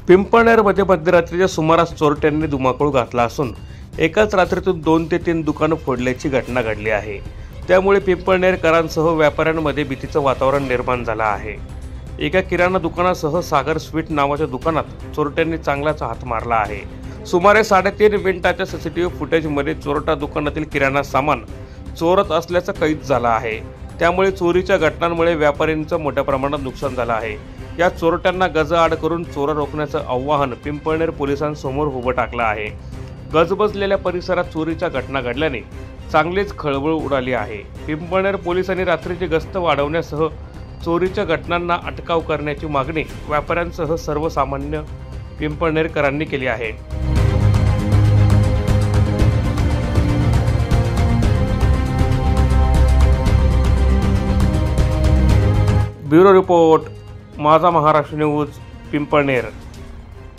पिंपळनेरमध्ये मध्यरात्रीच्या सुमारास चोरट्यांनी धुमाकूळ घातला असून एकाच रात्रीतून 2 ते 3 दुकानं फोडल्याची घटना घडली आहे। त्यामुळे पिंपळनेरकरांसह व्यापाऱ्यांमध्ये भीतीचं वातावरण निर्माण झालं आहे। एका किराणा दुकानासह सागर स्वीट नावाच्या दुकानात चोरट्यांनी चांगलाच हात मारला आहे। सुमारे 3.5 मिनिटाच्या सीसीटीव्ही फुटेजमध्ये चोरटा दुकानातील किराणा सामान चोरत असल्याचं कैद झालं आहे। त्यामुळे चोरीच्या घटनांमुळे व्यापाऱ्यांचं मोठ्या प्रमाणात नुकसान झालं आहे। या चोरट्यांना गजआड करून चोर रोखण्याचं आव्हान पिंपळनेर पोलिसांसमोर उभं टाकलं आहे। गजबजलेल्या परिसरात चोरीच्या घटना घडल्याने चांगलीच खळबळ उडाली आहे। पिंपळनेर पोलिसांनी रात्रीची गस्त वाढवण्यासह चोरीच्या घटनांना अटकाव करण्याची मागणी व्यापाऱ्यांसह सर्वसामान्य पिंपळनेरकरांनी केली आहे। ब्युरो रिपोर्ट, माझा महाराष्ट्र न्यूज, पिंपळनेर।